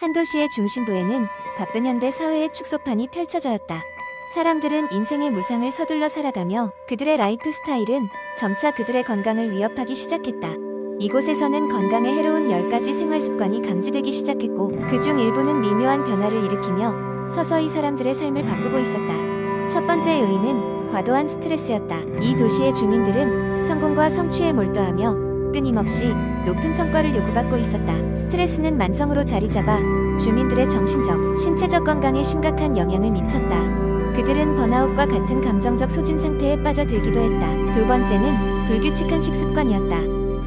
한 도시의 중심부에는 바쁜 현대 사회의 축소판이 펼쳐져있다. 사람들은 인생의 무상을 서둘러 살아가며 그들의 라이프 스타일은 점차 그들의 건강을 위협하기 시작했다. 이곳에서는 건강에 해로운 10가지 생활 습관이 감지되기 시작했고 그중 일부는 미묘한 변화를 일으키며 서서히 사람들의 삶을 바꾸고 있었다. 첫 번째 요인은 과도한 스트레스였다. 이 도시의 주민들은 성공과 성취에 몰두하며 끊임없이 높은 성과를 요구받고 있었다. 스트레스는 만성으로 자리 잡아 주민들의 정신적, 신체적 건강에 심각한 영향을 미쳤다. 그들은 번아웃과 같은 감정적 소진 상태에 빠져들기도 했다. 두 번째는 불규칙한 식습관이었다.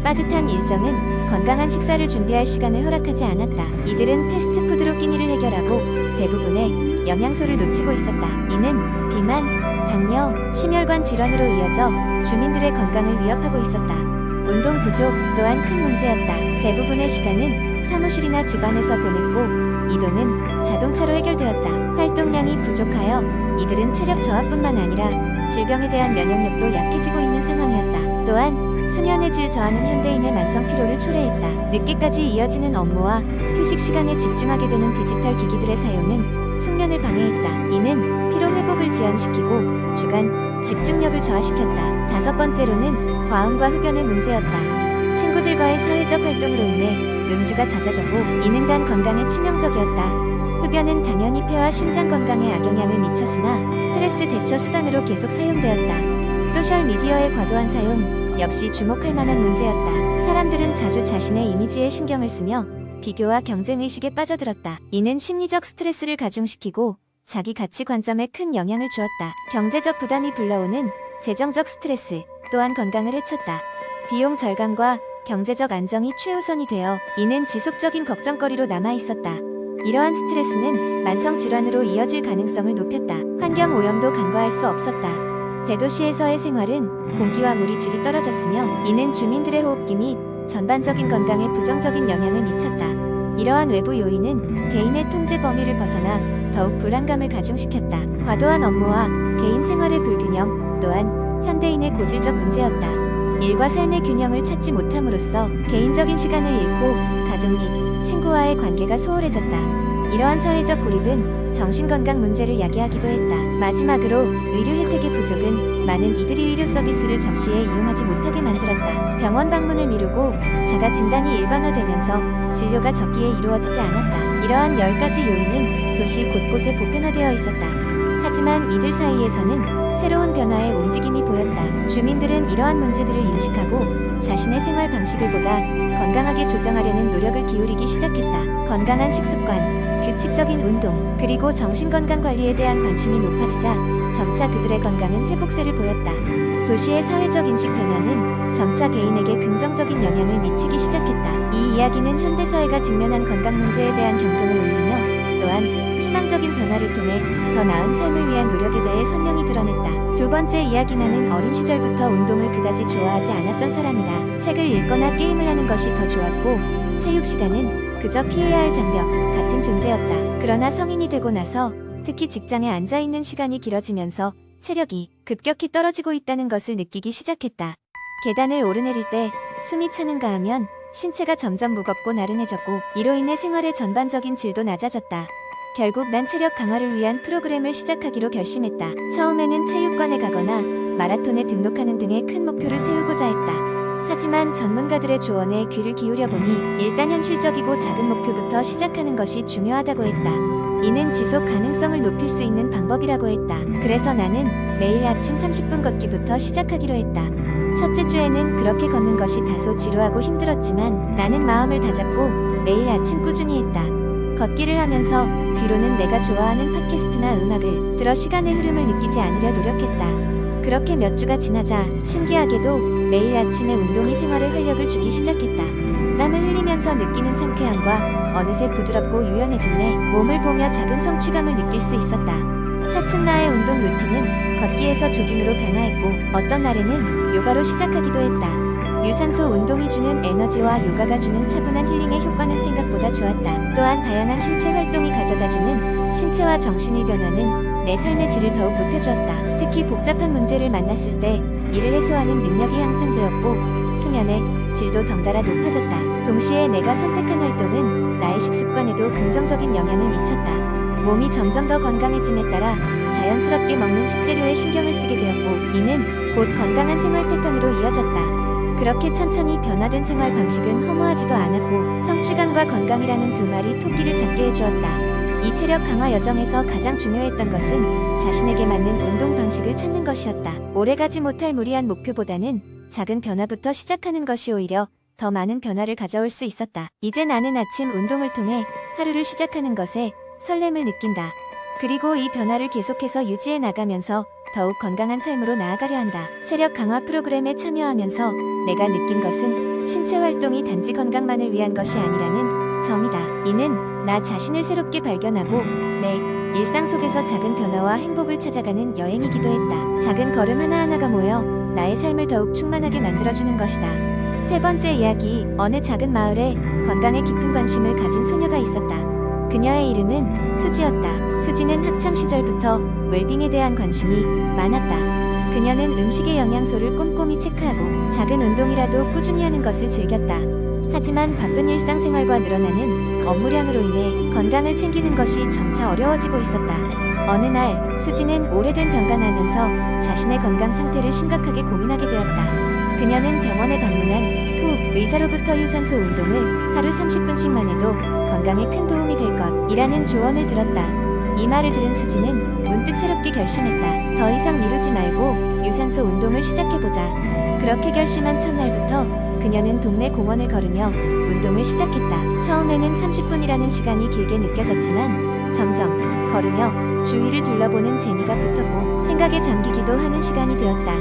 빠듯한 일정은 건강한 식사를 준비할 시간을 허락하지 않았다. 이들은 패스트푸드로 끼니를 해결하고 대부분의 영양소를 놓치고 있었다. 이는 비만, 당뇨, 심혈관 질환으로 이어져 주민들의 건강을 위협하고 있었다. 운동 부족 또한 큰 문제였다. 대부분의 시간은 사무실이나 집안에서 보냈고 이동은 자동차로 해결되었다. 활동량이 부족하여 이들은 체력 저하뿐만 아니라 질병에 대한 면역력도 약해지고 있는 상황이었다. 또한 수면의 질 저하는 현대인의 만성 피로를 초래했다. 늦게까지 이어지는 업무와 휴식 시간에 집중하게 되는 디지털 기기들의 사용은 숙면을 방해했다. 이는 피로 회복을 지연시키고 주간 집중력을 저하시켰다. 다섯 번째로는 과음과 흡연의 문제였다. 친구들과의 사회적 활동으로 인해 음주가 잦아졌고 이는 간 건강에 치명적이었다. 흡연은 당연히 폐와 심장 건강에 악영향을 미쳤으나 스트레스 대처 수단으로 계속 사용되었다. 소셜미디어의 과도한 사용 역시 주목할 만한 문제였다. 사람들은 자주 자신의 이미지에 신경을 쓰며 비교와 경쟁의식에 빠져들었다. 이는 심리적 스트레스를 가중시키고 자기 가치 관점에 큰 영향을 주었다. 경제적 부담이 불러오는 재정적 스트레스 또한 건강을 해쳤다. 비용 절감과 경제적 안정이 최우선이 되어 이는 지속적인 걱정거리로 남아있었다. 이러한 스트레스는 만성 질환으로 이어질 가능성을 높였다. 환경 오염도 간과할 수 없었다. 대도시에서의 생활은 공기와 물의 질이 떨어졌으며 이는 주민들의 호흡기 및 전반적인 건강에 부정적인 영향을 미쳤다. 이러한 외부 요인은 개인의 통제 범위를 벗어나 더욱 불안감을 가중시켰다. 과도한 업무와 개인 생활의 불균형 또한 현대인의 고질적 문제였다. 일과 삶의 균형을 찾지 못함으로써 개인적인 시간을 잃고 가족 및 친구와의 관계가 소홀해졌다. 이러한 사회적 고립은 정신건강 문제를 야기하기도 했다. 마지막으로 의료 혜택의 부족은 많은 이들이 의료 서비스를 적시에 이용하지 못하게 만들었다. 병원 방문을 미루고 자가 진단이 일반화되면서 진료가 적기에 이루어지지 않았다. 이러한 10가지 요인은 도시 곳곳에 보편화되어 있었다. 하지만 이들 사이에서는 새로운 변화의 움직임이 보였다. 주민들은 이러한 문제들을 인식하고 자신의 생활 방식을 보다 건강하게 조정하려는 노력을 기울이기 시작했다. 건강한 식습관, 규칙적인 운동, 그리고 정신건강 관리에 대한 관심이 높아지자 점차 그들의 건강은 회복세를 보였다. 도시의 사회적 인식 변화는 점차 개인에게 긍정적인 영향을 미치기 시작했다. 이 이야기는 현대사회가 직면한 건강 문제에 대한 경종을 울리며 또한 희망적인 변화를 통해 더 나은 삶을 위한 노력에 대해 선명히 드러냈다. 두 번째 이야기는 어린 시절부터 운동을 그다지 좋아하지 않았던 사람이다. 책을 읽거나 게임을 하는 것이 더 좋았고 체육 시간은 그저 피해야 할 장벽 같은 존재였다. 그러나 성인이 되고 나서 특히 직장에 앉아있는 시간이 길어지면서 체력이 급격히 떨어지고 있다는 것을 느끼기 시작했다. 계단을 오르내릴 때 숨이 차는가 하면 신체가 점점 무겁고 나른해졌고 이로 인해 생활의 전반적인 질도 낮아졌다. 결국 난 체력 강화를 위한 프로그램을 시작하기로 결심했다. 처음에는 체육관에 가거나 마라톤에 등록하는 등의 큰 목표를 세우고자 했다. 하지만 전문가들의 조언에 귀를 기울여 보니 일단 현실적이고 작은 목표부터 시작하는 것이 중요하다고 했다. 이는 지속 가능성을 높일 수 있는 방법이라고 했다. 그래서 나는 매일 아침 30분 걷기부터 시작하기로 했다. 첫째 주에는 그렇게 걷는 것이 다소 지루하고 힘들었지만 나는 마음을 다잡고 매일 아침 꾸준히 했다. 걷기를 하면서 귀로는 내가 좋아하는 팟캐스트나 음악을 들어 시간의 흐름을 느끼지 않으려 노력했다. 그렇게 몇 주가 지나자 신기하게도 매일 아침에 운동이 생활에 활력을 주기 시작했다. 땀을 흘리면서 느끼는 상쾌함과 어느새 부드럽고 유연해진 내 몸을 보며 작은 성취감을 느낄 수 있었다. 차츰 나의 운동 루틴은 걷기에서 조깅으로 변화했고 어떤 날에는 요가로 시작하기도 했다. 유산소 운동이 주는 에너지와 요가가 주는 차분한 힐링의 효과는 생각보다 좋았다. 또한 다양한 신체 활동이 가져다주는 신체와 정신의 변화는 내 삶의 질을 더욱 높여주었다. 특히 복잡한 문제를 만났을 때 이를 해소하는 능력이 향상되었고 수면의 질도 덩달아 높아졌다. 동시에 내가 선택한 활동은 나의 식습관에도 긍정적인 영향을 미쳤다. 몸이 점점 더 건강해짐에 따라 자연스럽게 먹는 식재료에 신경을 쓰게 되었고, 이는 곧 건강한 생활 패턴으로 이어졌다. 그렇게 천천히 변화된 생활 방식은 허무하지도 않았고, 성취감과 건강이라는 두 마리 토끼를 잡게 해주었다. 이 체력 강화 여정에서 가장 중요했던 것은 자신에게 맞는 운동 방식을 찾는 것이었다. 오래가지 못할 무리한 목표보다는 작은 변화부터 시작하는 것이 오히려 더 많은 변화를 가져올 수 있었다. 이제 나는 아침 운동을 통해 하루를 시작하는 것에 설렘을 느낀다. 그리고 이 변화를 계속해서 유지해 나가면서 더욱 건강한 삶으로 나아가려 한다. 체력 강화 프로그램에 참여하면서 내가 느낀 것은 신체 활동이 단지 건강만을 위한 것이 아니라는 점이다. 이는 나 자신을 새롭게 발견하고 내 일상 속에서 작은 변화와 행복을 찾아가는 여행이기도 했다. 작은 걸음 하나하나가 모여 나의 삶을 더욱 충만하게 만들어주는 것이다. 세 번째 이야기, 어느 작은 마을에 건강에 깊은 관심을 가진 소녀가 있었다. 그녀의 이름은 수지였다. 수지는 학창시절부터 웰빙에 대한 관심이 많았다. 그녀는 음식의 영양소를 꼼꼼히 체크하고 작은 운동이라도 꾸준히 하는 것을 즐겼다. 하지만 바쁜 일상생활과 늘어나는 업무량으로 인해 건강을 챙기는 것이 점차 어려워지고 있었다. 어느 날 수지는 오래된 병간하면서 자신의 건강 상태를 심각하게 고민하게 되었다. 그녀는 병원에 방문한 후 의사로부터 유산소 운동을 하루 30분씩만 해도 건강에 큰 도움이 될 것이라는 조언을 들었다. 이 말을 들은 수지는 문득 새롭게 결심했다. 더 이상 미루지 말고 유산소 운동을 시작해보자. 그렇게 결심한 첫날부터 그녀는 동네 공원을 걸으며 운동을 시작했다. 처음에는 30분이라는 시간이 길게 느껴졌지만 점점 걸으며 주위를 둘러보는 재미가 붙었고 생각에 잠기기도 하는 시간이 되었다.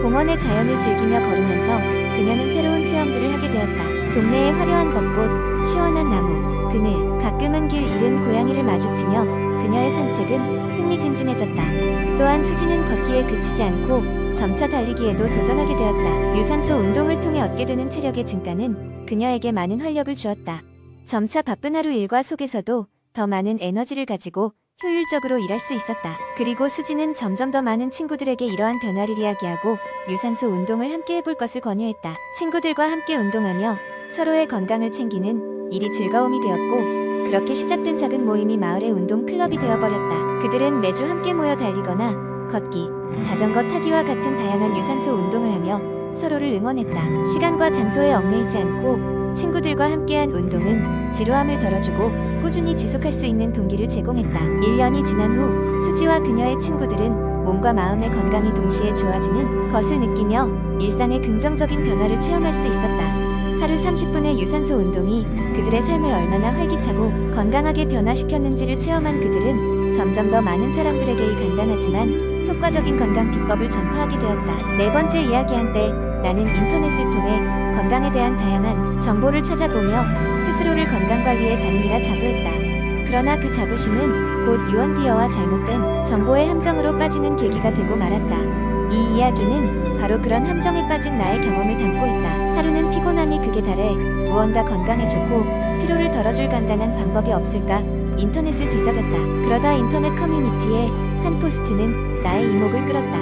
공원의 자연을 즐기며 걸으면서 그녀는 새로운 체험들을 하게 되었다. 동네의 화려한 벚꽃, 시원한 나무, 그늘, 가끔은 길 잃은 고양이를 마주치며 그녀의 산책은 흥미진진해졌다. 또한 수지는 걷기에 그치지 않고 점차 달리기에도 도전하게 되었다. 유산소 운동을 통해 얻게 되는 체력의 증가는 그녀에게 많은 활력을 주었다. 점차 바쁜 하루 일과 속에서도 더 많은 에너지를 가지고 효율적으로 일할 수 있었다. 그리고 수지는 점점 더 많은 친구들에게 이러한 변화를 이야기하고 유산소 운동을 함께 해볼 것을 권유했다. 친구들과 함께 운동하며 서로의 건강을 챙기는 일이 즐거움이 되었고, 그렇게 시작된 작은 모임이 마을의 운동 클럽이 되어버렸다. 그들은 매주 함께 모여 달리거나 걷기, 자전거 타기와 같은 다양한 유산소 운동을 하며 서로를 응원했다. 시간과 장소에 얽매이지 않고 친구들과 함께한 운동은 지루함을 덜어주고 꾸준히 지속할 수 있는 동기를 제공했다. 1년이 지난 후 수지와 그녀의 친구들은 몸과 마음의 건강이 동시에 좋아지는 것을 느끼며 일상의 긍정적인 변화를 체험할 수 있었다. 하루 30분의 유산소 운동이 그들의 삶을 얼마나 활기차고 건강하게 변화시켰는지를 체험한 그들은 점점 더 많은 사람들에게 이 간단하지만 효과적인 건강 비법을 전파하게 되었다. 네 번째 이야기한 때 나는 인터넷을 통해 건강에 대한 다양한 정보를 찾아보며 스스로를 건강관리에 다름이라 자부했다. 그러나 그 자부심은 곧 유언비어와 잘못된 정보의 함정으로 빠지는 계기가 되고 말았다. 이 이야기는 바로 그런 함정에 빠진 나의 경험을 담고 있다. 하루는 피곤함이 극에 달해 무언가 건강에 좋고 피로를 덜어줄 간단한 방법이 없을까 인터넷을 뒤적였다. 그러다 인터넷 커뮤니티에 한 포스트는 나의 이목을 끌었다.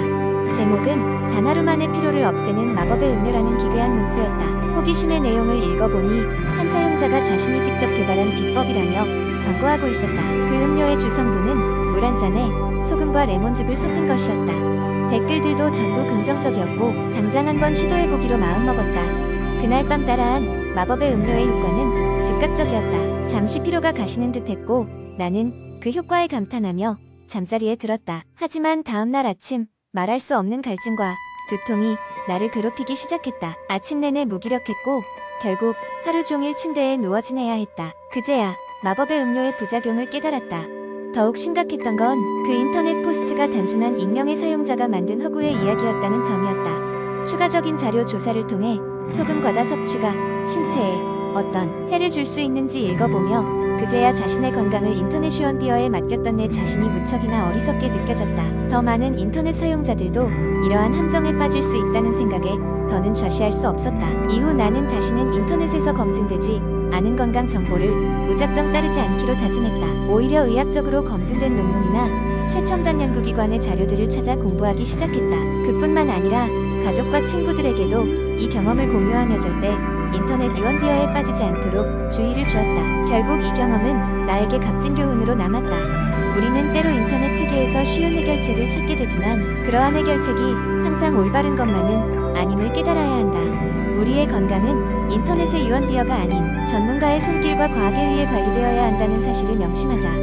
제목은 단 하루 만에 피로를 없애는 마법의 음료라는 기괴한 문구였다. 호기심의 내용을 읽어보니 한 사용자가 자신이 직접 개발한 비법이라며 광고하고 있었다. 그 음료의 주성분은 물 한 잔에 소금과 레몬즙을 섞은 것이었다. 댓글들도 전부 긍정적이었고 당장 한번 시도해보기로 마음먹었다. 그날 밤 따라한 마법의 음료의 효과는 즉각적이었다. 잠시 피로가 가시는 듯했고 나는 그 효과에 감탄하며 잠자리에 들었다. 하지만 다음날 아침 말할 수 없는 갈증과 두통이 나를 괴롭히기 시작했다. 아침 내내 무기력했고 결국 하루 종일 침대에 누워 지내야 했다. 그제야 마법의 음료의 부작용을 깨달았다. 더욱 심각했던 건 그 인터넷 포스트가 단순한 익명의 사용자가 만든 허구의 이야기였다는 점이었다. 추가적인 자료 조사를 통해 소금 과다 섭취가 신체에 어떤 해를 줄 수 있는지 읽어보며 그제야 자신의 건강을 인터넷 유언비어에 맡겼던 내 자신이 무척이나 어리석게 느껴졌다. 더 많은 인터넷 사용자들도 이러한 함정에 빠질 수 있다는 생각에 더는 좌시할 수 없었다. 이후 나는 다시는 인터넷에서 검증되지 않은 건강 정보를 무작정 따르지 않기로 다짐했다. 오히려 의학적으로 검증된 논문이나 최첨단 연구기관의 자료들을 찾아 공부하기 시작했다. 그뿐만 아니라 가족과 친구들에게도 이 경험을 공유하며 절대 인터넷 유언비어에 빠지지 않도록 주의를 주었다. 결국 이 경험은 나에게 값진 교훈으로 남았다. 우리는 때로 인터넷 세계에서 쉬운 해결책을 찾게 되지만 그러한 해결책이 항상 올바른 것만은 아님을 깨달아야 한다. 우리의 건강은 인터넷의 유언비어가 아닌 전문가의 손길과 과학에 의해 관리되어야 한다는 사실을 명심하자.